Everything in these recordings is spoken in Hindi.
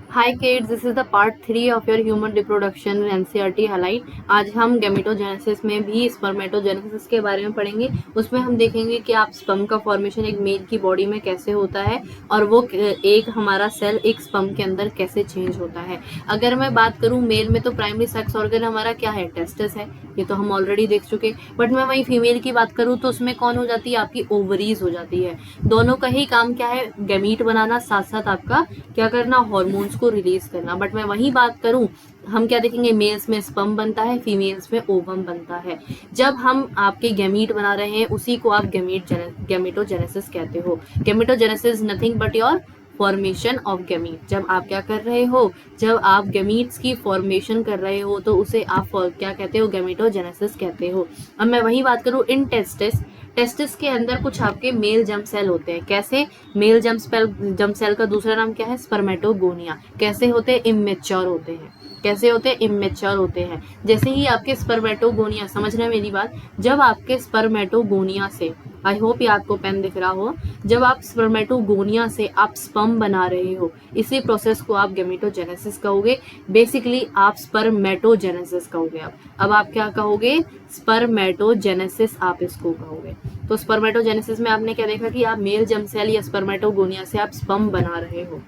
Hi kids, this is the part 3 of your human reproduction in NCERT highlight. आज हम गैमेटोजेनेसिस में भी स्पर्मेटोजेनेसिस के बारे में पढ़ेंगे। उसमें हम देखेंगे कि आप स्पर्म का फॉर्मेशन एक मेल की बॉडी में कैसे होता है और वो एक हमारा सेल एक स्पर्म के अंदर कैसे चेंज होता है। अगर मैं बात करूं मेल में तो प्राइमरी सेक्स ऑर्गन हमारा क्या है, टेस्टिस है, ये तो हम ऑलरेडी देख चुके। बट मैं वही फीमेल की बात करूं तो उसमें कौन हो जाती है, आपकी ओवरीज हो जाती है। दोनों का ही काम क्या है, गैमीट बनाना, साथ साथ आपका क्या करना, हॉर्मोन्स को रिलीज करना। बट मैं वही बात करूं, हम क्या देखेंगे, मेल्स में स्पर्म बनता है, फीमेल्स में ओवम बनता है। जब हम आपके गैमीट बना रहे हैं उसी को आप गैमेटोजेनेसिस कहते हो। Gametogenesis nothing but your formation of gamete. जब आप क्या कर रहे हो, जब आप गैमीट्स की फॉर्मेशन कर रहे हो तो उसे आप क्या कहते हो, गैमेटोजेनेसिस कहते हो। अब मैं वही बात करूं, इन टेस्टिस के अंदर कुछ आपके मेल जर्म सेल होते हैं। कैसे? मेल जर्म सेल का दूसरा नाम क्या है, स्पर्मेटोगोनिया। कैसे होते हैं, इमेच्योर होते हैं। कैसे होते हैं, इमेच्योर होते हैं। जैसे ही आपके स्पर्मेटोगोनिया, समझना मेरी बात, जब आपके स्पर्मेटोगोनिया से, आई होप ये आपको पेन दिख रहा हो, जब आप स्पर्मेटोगोनिया से आप स्पर्म बना रहे हो, इसी प्रोसेस को आप गैमेटोजेनेसिस कहोगे। बेसिकली आप स्पर्मेटोजेनेसिस कहोगे। अब आप क्या कहोगे, स्पर्मेटोजेनेसिस आप इसको कहोगे। तो स्पर्मेटोजेनेसिस में आपने क्या देखा कि आप मेल जर्म सेल या स्पर्मेटोगोनिया से आप स्पर्म बना रहे हो,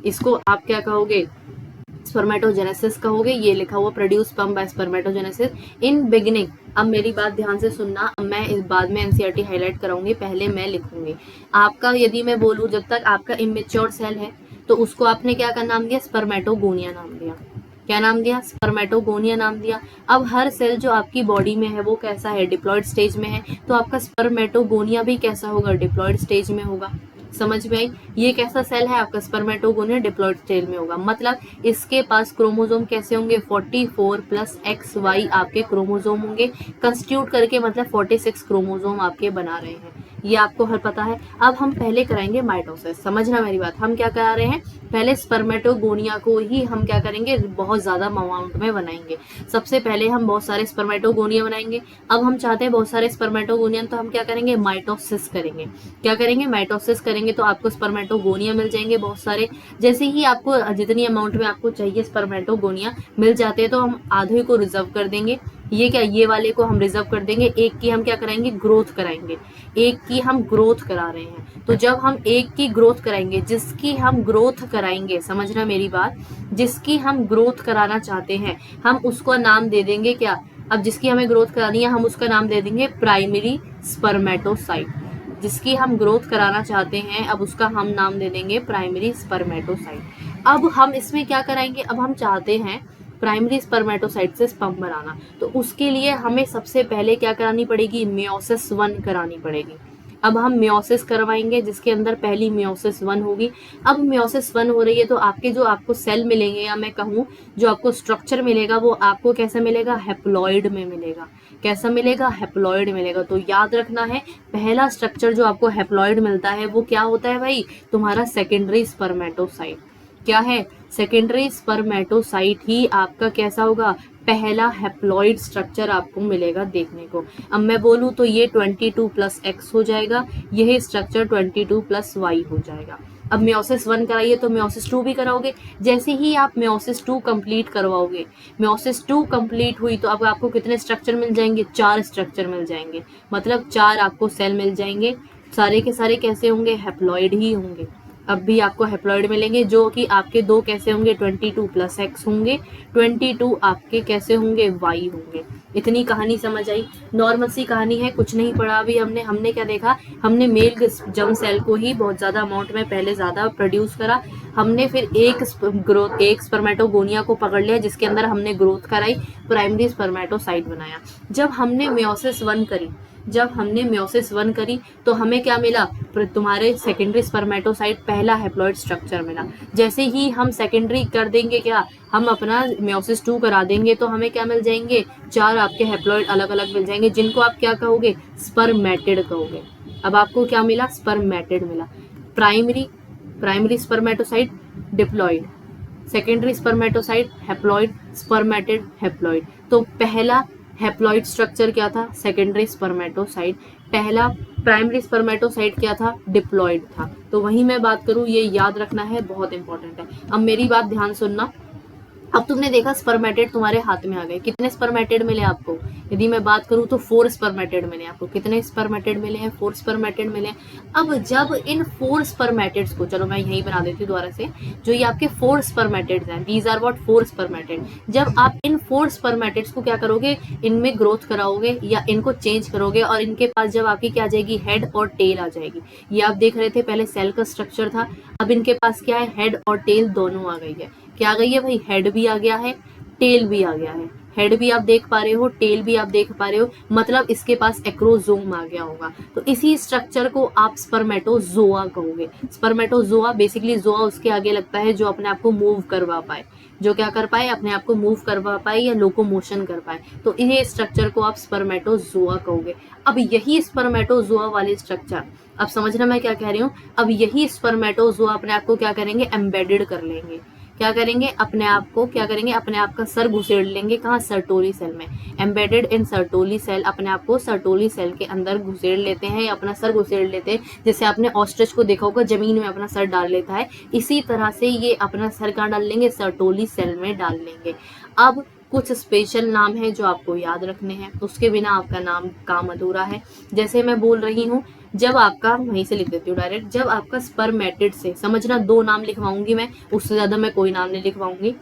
इसको आप क्या कहोगे, स्पर्मेटोजेनेसिस कहोगे। ये लिखा हुआ produce sperm bye spermatogenesis in beginning. अब मेरी बात ध्यान से सुनना, अब मैं इस बाद में एनसीईआरटी हाईलाइट कराऊंगी, पहले मैं लिखूंगी। आपका यदि मैं बोलूं, जब तक आपका इमेच्योर सेल है तो उसको आपने क्या का नाम दिया, स्पर्मेटोगोनिया नाम दिया। क्या नाम दिया, स्पर्मेटोगोनिया नाम दिया। अब हर सेल जो आपकी बॉडी में है वो कैसा है, डिप्लॉयड स्टेज में है, तो आपका स्पर्मेटोगोनिया भी कैसा होगा, डिप्लॉयड स्टेज में होगा। समझ में आई? ये कैसा सेल है आपका, स्पर्मेटोगोनिया डिप्लॉयड स्टेज में होगा। मतलब इसके पास क्रोमोसोम कैसे होंगे, 44 प्लस XY आपके क्रोमोसोम होंगे, कंस्टिट्यूट करके, मतलब 46 क्रोमोसोम आपके बना रहे हैं। ये आपको हर पता है। अब हम पहले कराएंगे माइटोसिस। समझना मेरी बात, हम क्या करा रहे हैं, पहले स्पर्मेटोगोनिया को ही हम क्या करेंगे, बहुत ज्यादा अमाउंट में बनाएंगे। सबसे पहले हम बहुत सारे स्पर्मेटोगोनिया बनाएंगे। अब हम चाहते हैं बहुत सारे स्पर्मेटोगोनिया, तो हम क्या करेंगे, माइटोसिस करेंगे। क्या करेंगे, माइटोसिस करेंगे, तो आपको स्पर्मेटोगोनिया मिल जाएंगे बहुत सारे। जैसे ही आपको जितनी अमाउंट में आपको चाहिए स्पर्मेटोगोनिया मिल जाते हैं तो हम आधे को रिजर्व कर देंगे। ये क्या, ये वाले को हम रिजर्व कर देंगे। एक की हम क्या कराएंगे, ग्रोथ कराएंगे। एक की हम ग्रोथ करा रहे हैं, तो जब हम एक की ग्रोथ कराएंगे, जिसकी हम ग्रोथ कराएंगे, समझना मेरी बात, जिसकी हम ग्रोथ कराना चाहते हैं, हम उसको नाम दे देंगे क्या, अब जिसकी हमें ग्रोथ करानी है हम उसका नाम दे देंगे प्राइमरी स्पर्मेटोसाइट। जिसकी हम ग्रोथ कराना चाहते हैं अब उसका हम नाम दे देंगे प्राइमरी स्पर्मेटोसाइट। अब हम इसमें क्या कराएंगे, अब हम चाहते हैं प्राइमरी स्पर्मेटोसाइट से स्पर्म बनाना, तो उसके लिए हमें सबसे पहले क्या करानी पड़ेगी, मियोसिस 1 करानी पड़ेगी। अब हम मियोसिस करवाएंगे, जिसके अंदर पहली मियोसिस 1 होगी। अब मियोसिस 1 हो रही है तो आपके जो आपको सेल मिलेंगे, या मैं कहूँ जो आपको स्ट्रक्चर मिलेगा, वो आपको कैसा मिलेगा, हैप्लॉइड में मिलेगा। कैसा मिलेगा, हैप्लॉइड मिलेगा। तो याद रखना है, पहला स्ट्रक्चर जो आपको हैप्लॉइड मिलता है वो क्या होता है भाई, तुम्हारा सेकेंडरी स्पर्मेटोसाइट। क्या है, सेकेंडरी स्पर्मेटोसाइट ही आपका कैसा होगा, पहला हैप्लॉइड स्ट्रक्चर आपको मिलेगा देखने को। अब मैं बोलूं तो ये 22 प्लस X हो जाएगा, यही स्ट्रक्चर 22 प्लस Y हो जाएगा। अब मियोसिस 1 कराइए तो मियोसिस 2 भी कराओगे। जैसे ही आप मियोसिस 2 कंप्लीट करवाओगे, मियोसिस 2 कंप्लीट हुई तो अब आपको कितने स्ट्रक्चर मिल जाएंगे, 4 स्ट्रक्चर मिल जाएंगे। मतलब 4 आपको सेल मिल जाएंगे। सारे के सारे कैसे होंगे, हैप्लॉइड ही होंगे। अब भी आपको हैप्लॉइड मिलेंगे, जो कि आपके दो कैसे होंगे, 22 प्लस X होंगे, 22 आपके कैसे होंगे, Y होंगे। इतनी कहानी समझ आई, नॉर्मल सी कहानी है, कुछ नहीं पढ़ा अभी हमने क्या देखा, हमने मेल जर्म सेल को ही बहुत ज्यादा अमाउंट में पहले ज्यादा प्रोड्यूस करा। हमने फिर एक स्पर्मेटोगोनिया को पकड़ लिया, जिसके अंदर हमने ग्रोथ कराई, प्राइमरी स्पर्मेटोसाइट बनाया। जब हमने मियोसिस 1 करी, तो हमें क्या मिला, तुम्हारे सेकेंडरी स्पर्मेटोसाइट पहला हैप्लॉइड स्ट्रक्चर मिला। जैसे ही हम सेकेंडरी कर देंगे, क्या हम अपना मियोसिस 2 करा देंगे, तो हमें क्या मिल जाएंगे, 4 आपके हैप्लॉइड अलग अलग मिल जाएंगे, जिनको आप क्या कहोगे, स्पर्मेटिड कहोगे। अब आपको क्या मिला, स्पर्मेटिड मिला। Primary spermatocyte diploid, secondary spermatocyte haploid, spermatid haploid. तो पहला हैप्लॉइड स्ट्रक्चर क्या था, सेकेंडरी स्पर्मेटोसाइट। पहला प्राइमरी स्पर्मेटोसाइट क्या था, डिप्लॉयड था। तो वहीं मैं बात करूं, ये याद रखना है, बहुत इंपॉर्टेंट है। अब मेरी बात ध्यान सुनना। अब तुमने देखा स्पर्मेटेड तुम्हारे हाथ में आ गए, कितने स्पर्मेटेड मिले आपको? यदि मैं बात करूं तो 4 स्पर्मेटेड मिले आपको। कितने स्पर्मेटेड मिले हैं? 4 स्पर्मेटेड मिले। अब जब इन 4 स्पर्मेटेड्स को, चलो मैं यहीं बना देती हूँ दोबारा से, जो ये आपके 4 स्पर्मेटेड्स हैं, दीज आर व्हाट 4 स्पर्मेटेड। जब आप इन 4 स्पर्मेटेड्स को क्या करोगे, इनमें ग्रोथ कराओगे या इनको चेंज करोगे, और इनके पास जब आपकी क्या आ जाएगी, हेड और टेल आ जाएगी। ये आप देख रहे थे पहले सेल का स्ट्रक्चर था, अब इनके पास क्या है, हेड और टेल दोनों आ गई है। क्या आ गई है भाई, हेड भी आ गया है, टेल भी आ गया है। हेड भी आप देख पा रहे हो, टेल भी आप देख पा रहे हो, मतलब इसके पास एक्रोजोम आ गया होगा। तो इसी स्ट्रक्चर को आप स्पर्मेटोजोआ कहोगे। स्पर्मेटोजोआ बेसिकली, जोआ उसके आगे लगता है जो अपने आप को मूव करवा पाए, जो क्या कर पाए, अपने आप को मूव करवा पाए या लोकोमोशन कर पाए। तो ये स्ट्रक्चर को आप स्पर्मेटोजोआ कहोगे। अब यही स्पर्मेटोजोआ वाले स्ट्रक्चर, अब समझना मैं क्या कह रही हूँ, अब यही स्पर्मेटोजोआ अपने आप को क्या करेंगे, एम्बेडेड कर लेंगे। क्या करेंगे, अपने आप को क्या करेंगे, अपने आप का सर घुसेड़ लेंगे, कहाँ, सर्टोली सेल में। एम्बेडेड इन सर्टोली सेल, अपने आप को सर्टोली सेल के अंदर घुसेड़ लेते हैं या अपना सर घुसेड़ लेते हैं। जैसे आपने ऑस्ट्रिच को देखा होगा, जमीन में अपना सर डाल लेता है, इसी तरह से ये अपना सर कहाँ डाल लेंगे, सर्टोली सेल में डाल लेंगे। अब कुछ स्पेशल नाम है जो आपको याद रखने हैं, उसके बिना आपका नाम काम अधूरा है। जैसे मैं बोल रही हूँ, जब आपका, वहीं से लिख देती हूँ डायरेक्ट, जब आपका स्पर्मेटिड से, समझना 2 नाम लिखवाऊंगी मैं, उससे ज्यादा मैं कोई नाम नहीं लिखवाऊंगी।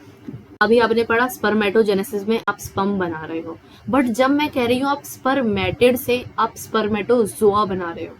अभी आपने पढ़ा स्पर्मेटोजेनेसिस में आप स्पर्म बना रहे हो, बट जब मैं कह रही हूँ आप स्पर्मेटिड से आप स्पर्मेटोजोआ बना रहे हो,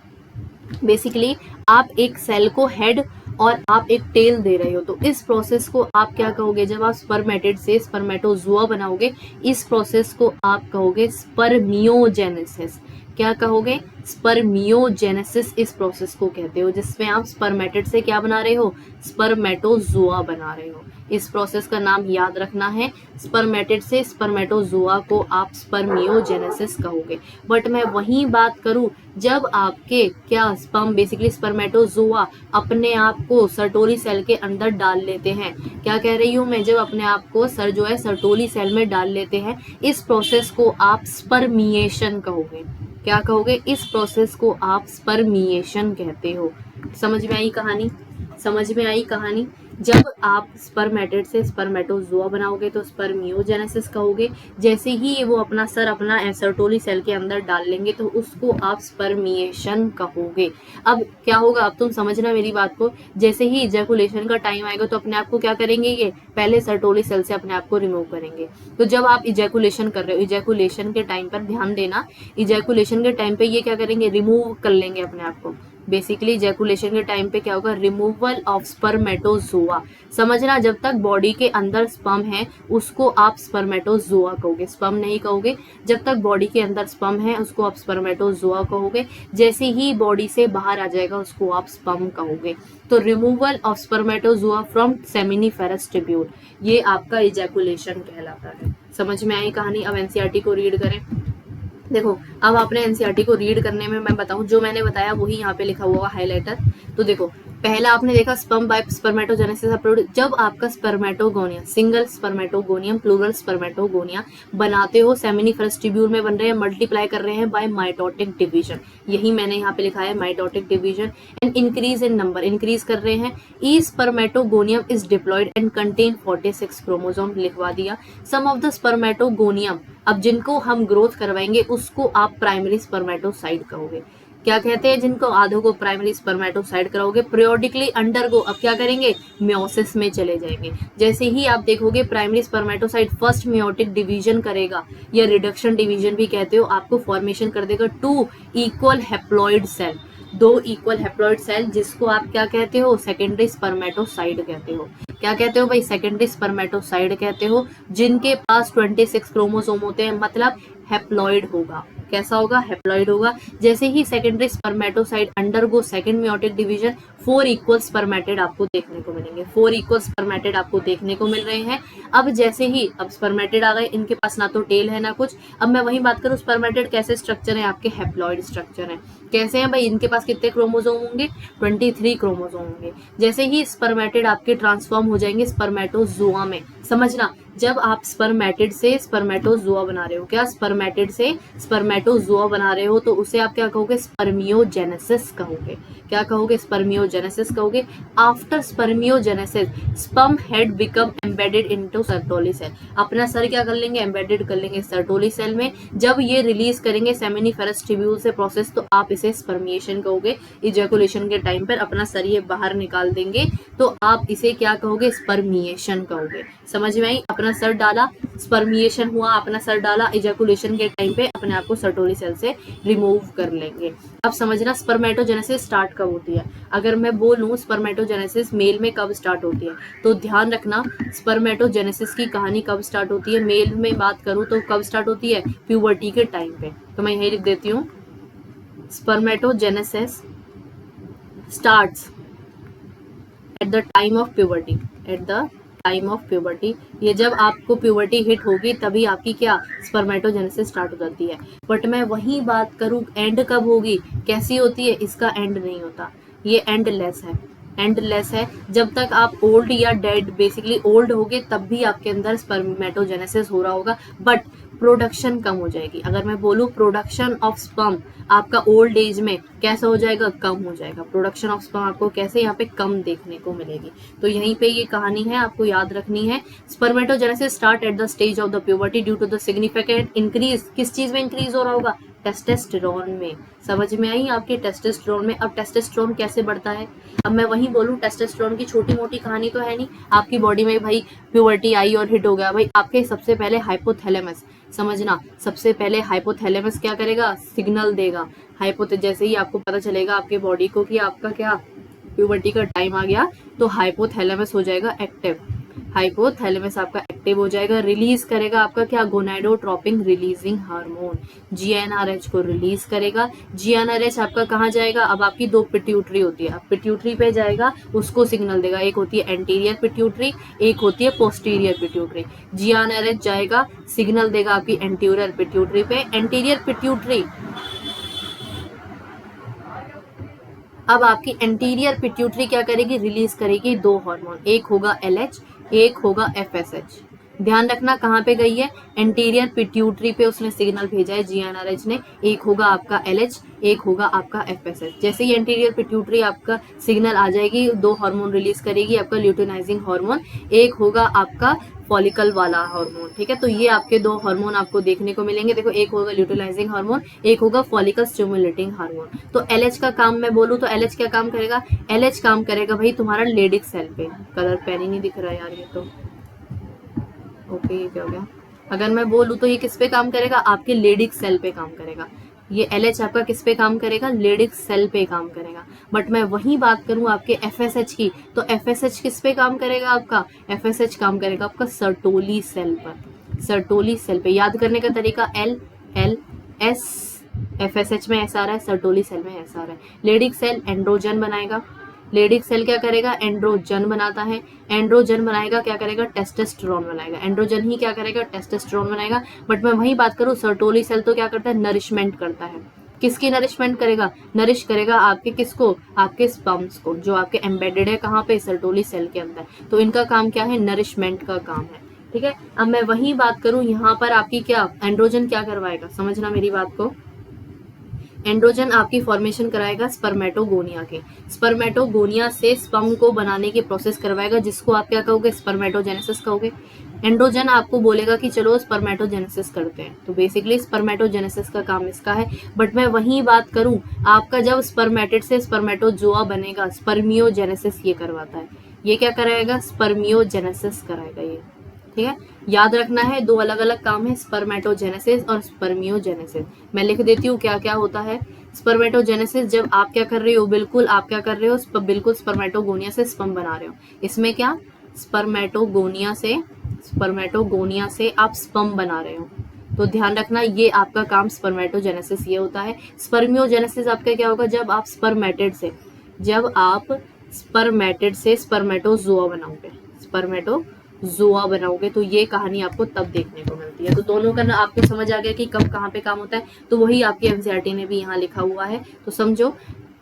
बेसिकली आप एक सेल को हेड और आप एक टेल दे रहे हो, तो इस प्रोसेस को आप क्या कहोगे, जब आप स्पर्मेटिड से स्पर्मेटोजोआ बनाओगे, इस प्रोसेस को आप कहोगे स्पर्मियोजेनेसिस। क्या कहोगे, स्पर्मियोजेनेसिस इस प्रोसेस को कहते हो, जिसमें आप स्पर्मेटिड से क्या बना रहे हो, स्पर्मेटोजोआ बना रहे हो। इस प्रोसेस का नाम याद रखना है, स्पर्मेटिड से स्पर्मेटोजोआ को आप स्पर्मियोजेनेसिस कहोगे। बट मैं वही बात करूं, जब आपके क्या स्पर्म, बेसिकली स्पर्मेटोजोआ अपने आप को सर्टोली सेल के अंदर डाल लेते हैं, क्या कह रही हूं मैं, जब अपने आप को सर जो है सर्टोली सेल में डाल लेते हैं, इस प्रोसेस को आप स्पर्मिएशन कहोगे। क्या कहोगे, इस प्रोसेस को आप स्पर्मिएशन कहते हो। समझ में आई कहानी, समझ में आई कहानी। जब आप स्पर्मेटिड से स्पर्मेटोजोआ बनाओगे तो स्पर्मियोजेनेसिस कहोगे, जैसे ही वो अपना सर अपना सर्टोली सेल के अंदर डाल लेंगे तो उसको आप स्पर्मिएशन कहोगे। अब क्या होगा, अब तुम समझना मेरी बात को, जैसे ही इजैकुलेशन का टाइम आएगा तो अपने आप को क्या करेंगे, ये पहले सर्टोली सेल से अपने आप को रिमूव करेंगे। तो जब आप इजैकुलेशन कर रहे हो, इजैकुलेशन के टाइम पर ध्यान देना, इजैकुलेशन के टाइम पे ये क्या करेंगे, रिमूव कर लेंगे अपने आप को। बेसिकली इजैकुलेशन के टाइम पे क्या होगा, रिमूवल ऑफ स्पर्मेटोजोआ। समझना, जब तक बॉडी के अंदर स्पर्म है उसको आप स्पर्मेटोजोआ कहोगे, स्पर्म नहीं कहोगे। जब तक बॉडी के अंदर स्पर्म है उसको आप स्पर्मेटोजोआ कहोगे, जैसे ही बॉडी से बाहर आ जाएगा उसको आप स्पर्म कहोगे। तो removal of spermatozoa from seminiferous tubule, ये आपका इजैकुलेशन कहलाता है। समझ में आई कहानी। अब एनसीईआरटी को रीड करें। देखो, अब आपने एनसीईआरटी को रीड करने में मैं बताऊं, जो मैंने बताया वही यहाँ पे लिखा हुआ हाइलाइटर। तो देखो, पहला आपने देखा स्पर्म बाय स्पर्मेटोजेनेसिस अप्रोड, जब आपका spermatogonia, single spermatogonium, plural spermatogonia बनाते हो, सेमिनिफेरस ट्यूब्यूल में बन रहे हैं, मल्टीप्लाई कर रहे हैं बाय माइटोटिक डिवीजन, यही मैंने यहाँ पे लिखा है mitotic division, and increase in number, increase कर रहे हैं। ई spermatogonium is diploid and contain 46 chromosome, लिखवा दिया। सम ऑफ द स्पर्मेटोगोनियम, अब जिनको हम ग्रोथ करवाएंगे उसको आप प्राइमरी स्पर्मेटोसाइट कहोगे। क्या कहते हैं, जिनको आधों को प्राइमरी स्पर्मेटोसाइट कराओगे, पीरियोडिकली अंडरगो, अब क्या करेंगे, मियोसिस में चले जाएंगे। जैसे ही आप देखोगे primary spermatocyte first meiotic division करेगा, या रिडक्शन डिवीजन भी कहते हो, आपको फॉर्मेशन कर देगा 2 equal haploid cell, 2 equal haploid cell, जिसको आप क्या कहते हो, सेकेंडरी स्पर्मेटोसाइट कहते हो। क्या कहते हो भाई, सेकेंडरी स्पर्मेटोसाइट कहते हो, जिनके पास 26 क्रोमोसोम होते हैं, मतलब हैप्लॉइड होगा। कैसा होगा, हैप्लॉइड होगा। जैसे ही secondary spermatocyte undergo second meiotic division, 4 equal spermatid आपको देखने को मिलेंगे, 4 इक्वल स्पर्मेटेड आपको देखने को मिल रहे हैं। अब जैसे ही अब स्पर्मेटेड आ गए, इनके पास ना तो टेल है ना कुछ। अब मैं वही बात करूं स्पर्मेटेड कैसे स्ट्रक्चर है, आपके हैप्लॉइड स्ट्रक्चर है। कैसे हैं भाई, इनके पास कितने क्रोमोसोम होंगे, 23 क्रोमोसोम होंगे। जैसे ही स्पर्मेटेड आपके ट्रांसफॉर्म हो जाएंगे स्पर्मेटोजोआ में, समझना जब आप स्पर्मेटेड से स्पर्मेटोजोआ बना रहे हो, क्या स्पर्मेटेड से स्पर्मेटोजोआ बना रहे हो, तो उसे आप क्या कहोगे, स्पर्मियोजेनेसिस कहोगे। क्या कहोगे, स्पर्मियोजेनेसिस कहोगे। After spermiogenesis sperm head become embedded into Sertoli cell, अपना सर क्या कर लेंगे, एम्बेडेड कर लेंगे सर्टोली सेल में। जब ये रिलीज करेंगे सेमिनिफेरस ट्यूब्यूल से प्रोसेस, तो आप इसे स्पर्मिएशन कहोगे। इजैकुलेशन के टाइम पर अपना सर ये बाहर निकाल देंगे, तो आप इसे क्या कहोगे, स्पर्मिएशन कहोगे। समझ में आई, अपना सर डाला, स्पर्मिएशन हुआ, अपना सर डाला, इजैकुलेशन के टाइम पे अपने आप को सर्टोली सेल से रिमूव कर लेंगे। अब समझना स्पर्मेटोजेनेसिस स्टार्ट कब होती है। अगर मैं बोलूं स्पर्मेटोजेनेसिस मेल में कब स्टार्ट होती है, तो ध्यान रखना स्पर्मेटोजेनेसिस की कहानी कब स्टार्ट होती है। मेल में बात करूं तो कब स्टार्ट होती है, प्यूबर्टी के टाइम पे। तो मैं यही लिख देती हूँ, spermatogenesis starts at the time of puberty, at the time of puberty. ये जब आपको प्यूबर्टी हिट होगी तभी आपकी क्या स्पर्मेटोजेनेसिस स्टार्ट हो जाती है। बट मैं वही बात करूं एंड कब होगी, कैसी होती है, इसका एंड नहीं होता, ये एंडलेस है, एंडलेस है। जब तक आप ओल्ड या डेड, बेसिकली ओल्ड होगे तब भी आपके अंदर स्पर्मेटोजेनेसिस हो रहा होगा, बट प्रोडक्शन कम हो जाएगी। अगर मैं बोलूं प्रोडक्शन ऑफ स्पर्म आपका ओल्ड एज में कैसा हो जाएगा, कम हो जाएगा। प्रोडक्शन ऑफ स्पर्म आपको कैसे यहाँ पे कम देखने को मिलेगी। तो यहीं पे ये कहानी है, आपको याद रखनी है। Spermatogenesis start at the stage of the puberty due to the significant increase, किस चीज में इंक्रीज हो रहा होगा, टेस्टोस्टेरोन में। समझ में आई आपके, टेस्टोस्टेरोन में। अब टेस्टोस्टेरोन कैसे बढ़ता है, अब मैं वही बोलूं टेस्टोस्टेरोन की छोटी मोटी कहानी तो है नहीं। आपकी बॉडी में भाई प्यूबर्टी आई और हिट हो गया, भाई आपके सबसे पहले हाइपोथैलेमस, समझना सबसे पहले हाइपोथैलेमस क्या करेगा, सिग्नल देगा। जैसे ही आपको पता चलेगा आपके बॉडी को कि आपका क्या प्यूबर्टी का टाइम आ गया, तो हाइपोथैलेमस हो जाएगा एक्टिव। हाइपोथैलेमस आपका एक्टिव हो जाएगा, रिलीज करेगा आपका क्या, गोनाडोट्रोपिन रिलीजिंग हार्मोन, जीएनआरएच को रिलीज करेगा। जीएनआरएच आपका कहाँ जाएगा, अब आपकी 2 पिट्यूटरी होती है, अब पिट्यूटरी पे जाएगा, उसको सिग्नल देगा। एक होती है एंटीरियर पिट्यूटरी, एक होती है पोस्टीरियर पिट्यूटरी। जीएनआरएच जाएगा, सिग्नल देगा आपकी एंटीरियर पिट्यूटरी पे। एंटीरियर पिट्यूटरी, अब आपकी एंटीरियर पिट्यूटरी क्या करेगी, रिलीज करेगी 2 हार्मोन, एक होगा एलएच, एक होगा एफएसएच। ध्यान रखना कहाँ पे गई है, एंटीरियर पिट्यूटरी पे उसने सिग्नल भेजा है जीएनआरएच ने। एक होगा आपका एलएच, एक होगा आपका एफएसएच। जैसे ही एंटीरियर पिट्यूटरी आपका सिग्नल आ जाएगी, 2 हार्मोन रिलीज करेगी, आपका ल्यूटिनाइजिंग हार्मोन, एक होगा आपका फॉलिकल वाला हार्मोन। ठीक है, तो ये आपके 2 हार्मोन आपको देखने को मिलेंगे। देखो, एक होगा ल्यूटिलाइजिंग हार्मोन, एक होगा फॉलिकल स्टिमुलेटिंग हार्मोन। तो एलएच का काम मैं बोलूं तो एलएच क्या काम करेगा, एलएच काम करेगा भाई तुम्हारा लेडिक सेल पे। कलर पेन ही नहीं दिख रहा यार, ये तो ओके, ये क्या हो गया। अगर मैं बोलूं तो ये किस पे काम करेगा, आपके लेडिक सेल पे काम करेगा। ये एलएच आपका किस पे काम करेगा, लेडिक सेल पे काम करेगा। बट मैं वही बात करूं आपके एफएसएच की, तो एफएसएच किस पे काम करेगा, आपका एफएसएच काम करेगा आपका सर्टोली सेल पर। सर्टोली सेल पे याद करने का तरीका, एल एल एस, एफएसएच में ऐसा आ रहा है, सर्टोली सेल में ऐसा आ रहा है। लेडिक सेल एंड्रोजन बनाएगा, लेडिक सेल क्या करेगा, एंड्रोजन बनाता है। एंड्रोजन बनाएगा, क्या करेगा, टेस्टोस्टेरोन बनाएगा। एंड्रोजन ही क्या करेगा, टेस्टोस्टेरोन बनाएगा। बट मैं वही बात करूं सर्टोली सेल तो क्या करता है, नरिशमेंट करता है। किसकी नरिशमेंट करेगा, नरिश करेगा आपके किसको, आपके स्पर्म्स को, जो आपके एम्बेडेड है कहाँ पे, सर्टोली सेल के अंदर। तो इनका काम क्या है, नरिशमेंट का काम है। ठीक है, अब मैं वही बात करूं यहाँ पर आपकी क्या, एंड्रोजन क्या करवाएगा, समझना मेरी बात को। एंड्रोजन आपकी फॉर्मेशन कराएगा स्पर्मेटोगोनिया के, स्पर्मेटोगोनिया से स्पर्म को बनाने की प्रोसेस करवाएगा, जिसको आप क्या कहोगे, स्पर्मेटोजेनेसिस कहोगे। एंड्रोजन आपको बोलेगा कि चलो स्पर्मेटोजेनेसिस करते हैं, तो बेसिकली स्पर्मेटोजेनेसिस का काम इसका है। बट मैं वही बात करूं, आपका जब स्पर्मेटिड से स्पर्मेटोजोआ बनेगा, स्पर्मियोजेनेसिस ये करवाता है। ये क्या कराएगा, स्पर्मियोजेनेसिस कराएगा ये। ठीक है, याद रखना है 2 अलग अलग काम है, स्पर्मेटोजेनेसिस और स्पर्मियोजेनेसिस। मैं लिख देती हूँ क्या क्या होता है। स्पर्मेटोजेनेसिस जब आप क्या कर रहे हो, बिल्कुल आप क्या कर रहे हो, बिल्कुल स्पर्मेटोगोनिया से स्पर्म बना रहे हो। इसमें क्या, स्पर्मेटोगोनिया से आप स्पर्म बना रहे हो। तो ध्यान रखना ये आपका काम स्पर्मेटोजेनेसिस ये होता है। स्पर्मियोजेनेसिस आपका क्या होगा, जब आप स्पर्मेटिड से जब आप स्पर्मेटिड से स्पर्मेटोजोआ बनाओगे तो ये कहानी आपको तब देखने को मिलती है। तो दोनों का ना आपको समझ आ गया कि कब कहाँ पे काम होता है, तो वही आपकी एनसीईआरटी ने भी यहाँ लिखा हुआ है। तो समझो,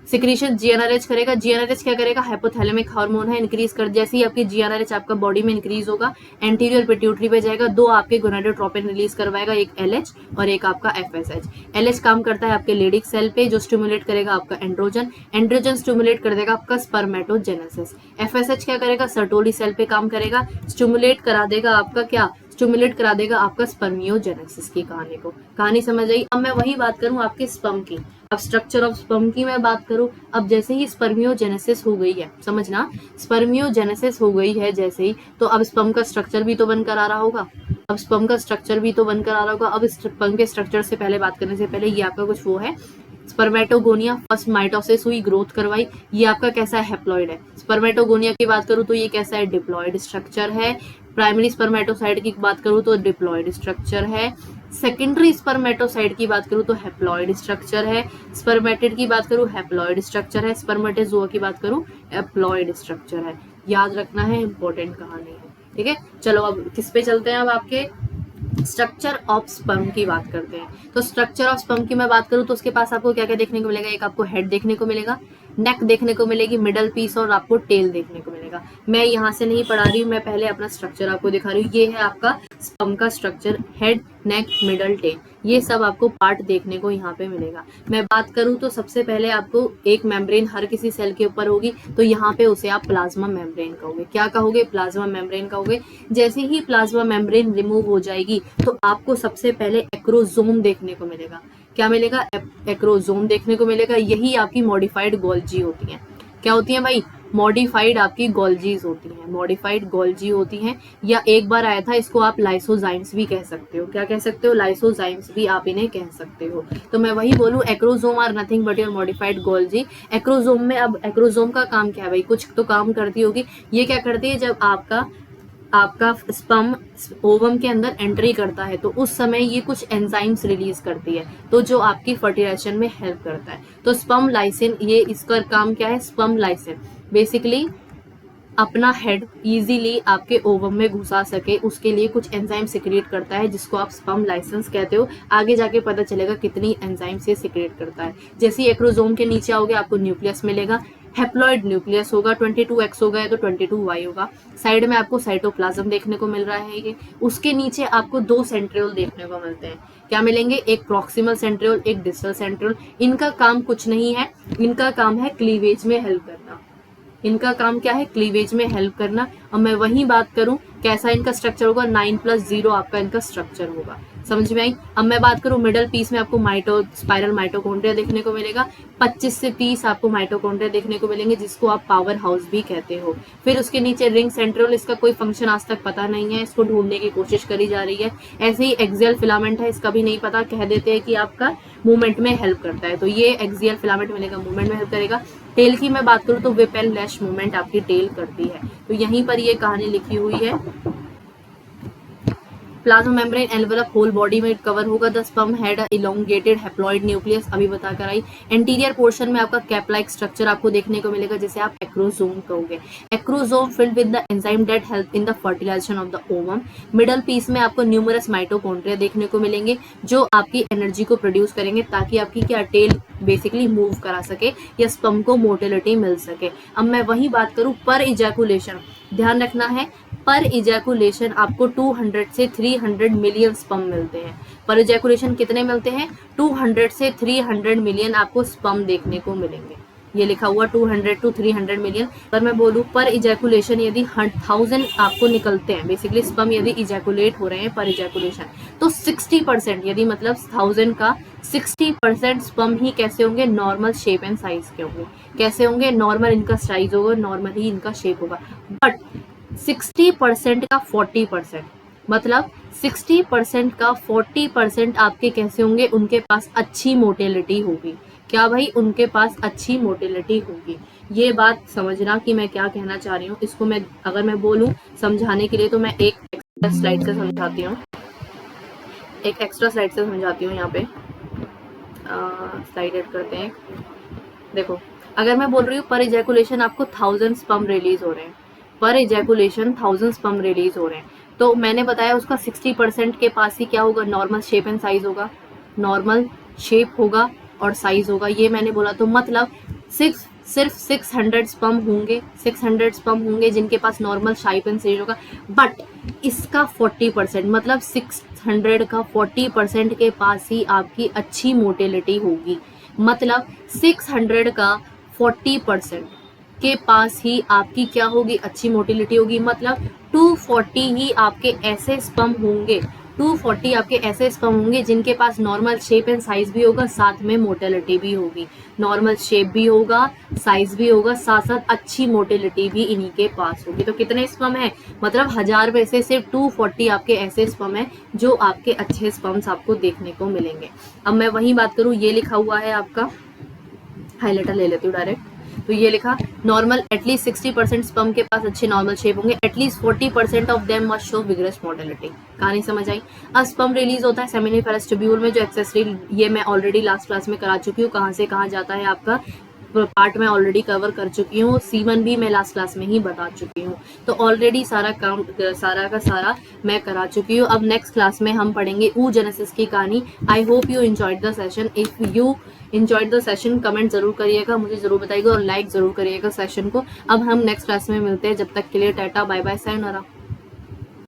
सिक्रीशन जीएनआरएच करेगा। जीएनआरएच क्या करेगा, हाइपोथैलेमिक हार्मोन है, इंक्रीज कर, जैसे ही आपकी जीएनआरएच आपका बॉडी में इंक्रीज होगा, एंटीरियर पिट्यूटरी पे जाएगा, दो आपके गोनाडोट्रोपिन रिलीज करवाएगा, एक एलएच और एक आपका एफएसएच। एलएच काम करता है आपके लेडिक सेल पे, जो स्टिमुलेट करेगा आपका एंड्रोजन, एंड्रोजन स्टिमुलेट कर देगा आपका स्पर्मेटोजेनेसिस। एफएसएच क्या करेगा, सर्टोली सेल पे काम करेगा, स्टिमुलेट करा देगा आपका स्पर्मियोजेनेसिस की कहानी समझ आई। अब मैं वही बात करूं आपके स्पर्म की, अब स्ट्रक्चर ऑफ स्पर्म की मैं बात करूं। अब जैसे ही स्पर्मियोजेनेसिस हो गई है, समझना, स्पर्मियोजेनेसिस हो गई है जैसे ही, तो अब स्पर्म का स्ट्रक्चर भी तो बनकर आ रहा होगा। अब स्पर्म के स्ट्रक्चर से पहले बात करने से पहले ये आपका कुछ वो है, स्पर्मेटोगोनिया, फर्स्ट माइटोसिस हुई, ग्रोथ करवाई, ये आपका कैसा है, हैप्लॉइड है। स्पर्मेटोगोनिया की बात करूं तो ये कैसा है, डिप्लॉइड स्ट्रक्चर है। प्राइमरी स्पर्मेटोसाइट की बात करूं तो डिप्लॉइड स्ट्रक्चर है। सेकेंडरी स्पर्मेटोसाइट की बात करूं तो हैप्लॉइड स्ट्रक्चर है। स्पर्मेटिड की बात करूं हैप्लॉइड स्ट्रक्चर है। स्पर्मेटोजोआ की बात करूं हैप्लॉइड स्ट्रक्चर है। याद रखना है, इंपॉर्टेंट कहानी है, ठीक है। चलो अब किस पे चलते हैं, अब आपके स्ट्रक्चर ऑफ स्पर्म की बात करते हैं। तो स्ट्रक्चर ऑफ स्पर्म की मैं बात करूं तो उसके पास आपको क्या क्या देखने को मिलेगा, एक आपको हेड देखने को मिलेगा, नेक देखने को मिलेगी, मिडल पीस और आपको टेल देखने को मिलेगा। मैं यहाँ से नहीं पढ़ा रही हूँ, मैं पहले अपना स्ट्रक्चर आपको दिखा रही हूँ। ये है आपका स्पर्म का स्ट्रक्चर, हेड, नेक, मिडल, टेल, ये सब आपको पार्ट देखने को यहाँ पे मिलेगा। मैं बात करूँ तो सबसे पहले आपको एक मेम्ब्रेन हर किसी सेल के ऊपर होगी, तो यहाँ पे उसे आप प्लाज्मा मेम्ब्रेन कहोगे। क्या कहोगे, प्लाज्मा मेम्ब्रेन कहोगे। जैसे ही प्लाज्मा मेम्ब्रेन रिमूव हो जाएगी तो आपको सबसे पहले एक्रोसोम देखने को मिलेगा। क्या मिलेगा, एक्रोसोम देखने को मिलेगा। यही आपकी मॉडिफाइड गोल्जी होती है। क्या होती है भाई, मॉडिफाइड आपकी गोल्जीज होती हैं, मॉडिफाइड गोल्जी होती हैं। या एक बार आया था, इसको आप लाइसोजाइम्स भी कह सकते हो। क्या कह सकते हो, लाइसोजाइम्स भी आप इन्हें कह सकते हो। तो मैं वही बोलूं, acrosome are nothing but your modified Golgi. Acrosome में, अब एक्रोसोम का काम क्या है भाई, कुछ तो काम करती होगी। ये क्या करती है, जब आपका स्पर्म ओवम के अंदर एंट्री करता है तो उस समय ये कुछ एंजाइम्स रिलीज करती है, तो जो आपकी फर्टिलाइजेशन में हेल्प करता है। तो स्पर्म लाइसिन, ये इसका काम क्या है, स्पर्म लाइसिन बेसिकली अपना हेड इजीली आपके ओवम में घुसा सके, उसके लिए कुछ एंजाइम सिक्रिएट करता है, जिसको आप स्पर्म लाइसेंस कहते हो। आगे जाके पता चलेगा कितनी एंजाइम से सिक्रिएट करता है। जैसे ही एक्रोसोम के नीचे आओगे आपको न्यूक्लियस मिलेगा, हैप्लॉइड न्यूक्लियस होगा, 22x होगा तो 22y होगा। साइड में आपको साइटोप्लाज्म देखने को मिल रहा है। ये उसके नीचे आपको दो सेंट्रियोल देखने को मिलते हैं। क्या मिलेंगे, एक प्रॉक्सिमल सेंट्रियोल, एक डिस्टल सेंट्रियोल। इनका काम कुछ नहीं है, इनका काम है क्लीवेज में हेल्प करना। इनका काम क्या है, क्लीवेज में हेल्प करना। और मैं वही बात करूं कैसा इनका स्ट्रक्चर होगा, 9+0 आपका इनका स्ट्रक्चर होगा। समझ में आई। अब मैं बात करूं मिडल पीस में आपको स्पाइरल माइटोकॉन्ड्रिया देखने को मिलेगा। 25 से 30 आपको माइटोकॉन्ड्रिया देखने को मिलेंगे, जिसको आप पावर हाउस भी कहते हो। फिर उसके नीचे रिंग सेंट्रियोल, इसका कोई फंक्शन आज तक पता नहीं है, इसको ढूंढने की कोशिश करी जा रही है। ऐसे ही एक्सियल फिलामेंट है, इसका भी नहीं पता, कह देते हैं कि आपका मूवमेंट में हेल्प करता है, तो ये एक्सियल फिलामेंट मिलेगा, मूवमेंट में हेल्प करेगा। टेल की मैं बात करूं तो whip and lash मूवमेंट आपकी टेल करती है। तो यहीं पर ये कहानी लिखी हुई है। Plasma membrane envelop whole body में कवर होगा। The sperm head elongated haploid nucleus, अभी बता कर आई। एंटीरियर पोर्शन में आपका कैप लाइक स्ट्रक्चर आपको देखने को मिलेगा, जिसे आप एक्रोसोम कहोगे। Acrosome filled with the enzyme that help in the fertilisation of the ovum. Middle piece में आपको न्यूमरस माइटोकॉन्ड्रिया देखने को मिलेंगे, जो आपकी एनर्जी को प्रोड्यूस करेंगे, ताकि आपकी क्या टेल बेसिकली मूव करा सके या स्पर्म को मोटिलिटी मिल सके। अब मैं वही बात करूं पर इजैकुलेशन, ध्यान रखना है, पर इजैकुलेशन आपको 200 से 300 मिलियन स्पर्म मिलते हैं। पर इजैकुलेशन कितने मिलते हैं, 200 से 300 मिलियन आपको स्पर्म देखने को मिलेंगे। ये लिखा हुआ 200 to 300 मिलियन। पर मैं बोलूं पर इजैकुलेशन यदि 1000 आपको निकलते हैं, बेसिकली स्पर्म यदि इजैकुलेट हो रहे हैं पर इजैकुलेशन, तो 60% यदि मतलब 1000 का 60% स्पर्म ही कैसे होंगे, नॉर्मल शेप एंड साइज के होंगे। कैसे होंगे, नॉर्मल इनका साइज होगा, नॉर्मल ही इनका शेप होगा। बट 60% का 40%, मतलब 60% का 40% आपके कैसे होंगे, उनके पास अच्छी मोटिलिटी होगी। क्या भाई, उनके पास अच्छी मोटिलिटी होगी। ये बात समझना कि मैं क्या कहना चाह रही हूँ। इसको मैं अगर मैं बोलूँ समझाने के लिए तो मैं एक एक्स्ट्रा स्लाइड से समझाती हूँ, यहाँ पे स्लाइड ऐड करते हैं। देखो अगर मैं बोल रही हूँ पर इजैकुलेशन आपको 1000 स्पर्म रिलीज हो रहे हैं, पर इजैकुलेशन 1000 स्पर्म रिलीज हो रहे हैं, तो मैंने बताया उसका 60% के पास ही क्या होगा, नॉर्मल शेप एंड साइज होगा, नॉर्मल शेप होगा और साइज होगा, ये मैंने बोला। तो मतलब सिर्फ 600 स्पर्म होंगे, 600 स्पर्म होंगे जिनके पास नॉर्मल शेप एंड साइज होगा, बट इसका 40% मतलब 600 का 40% के पास ही आपकी अच्छी मोटिलिटी होगी। मतलब 600 का 40% के पास ही आपकी क्या होगी, अच्छी मोटिलिटी होगी। मतलब 240 ही आपके ऐसे स्पर्म होंगे, 240 आपके ऐसे स्पर्म होंगे जिनके पास नॉर्मल शेप एंड साइज भी होगा, साथ में मोटिलिटी भी होगी, नॉर्मल शेप भी होगा, साइज भी होगा, साथ साथ अच्छी मोटिलिटी भी इन्हीं के पास होगी। तो कितने स्पर्म है, मतलब 1000 में से सिर्फ 240 आपके ऐसे स्पर्म है जो आपके अच्छे स्पर्म्स आपको देखने को मिलेंगे। अब मैं वही बात करूं, ये लिखा हुआ है आपका, हाईलाइटर ले लेती हूँ डायरेक्ट, तो ये लिखा नॉर्मल एटलीस्ट 60% स्पर्म के पास अच्छे नॉर्मल शेप होंगे, at least 40% of them must show vigorous motility. कहानी समझ आई। अब स्पर्म रिलीज होता है सेमिनिफेरस ट्यूब्यूल में, जो एक्सेसरी, ये मैं ऑलरेडी लास्ट क्लास में करा चुकी हूँ, कहाँ से कहाँ जाता है आपका पार्ट में ऑलरेडी कवर कर चुकी हूँ, सीमन भी मैं लास्ट क्लास में ही बता चुकी हूँ, तो ऑलरेडी सारा काम सारा का सारा मैं करा चुकी हूँ। अब नेक्स्ट क्लास में हम पढ़ेंगे oogenesis की कहानी। I hope you enjoyed the session. If you enjoyed the session comment जरूर करिएगा, मुझे जरूर बताइएगा और लाइक जरूर करिएगा सेशन को। अब हम नेक्स्ट क्लास में मिलते हैं, जब तक के लिए टाटा बाय बाय, सायोनारा।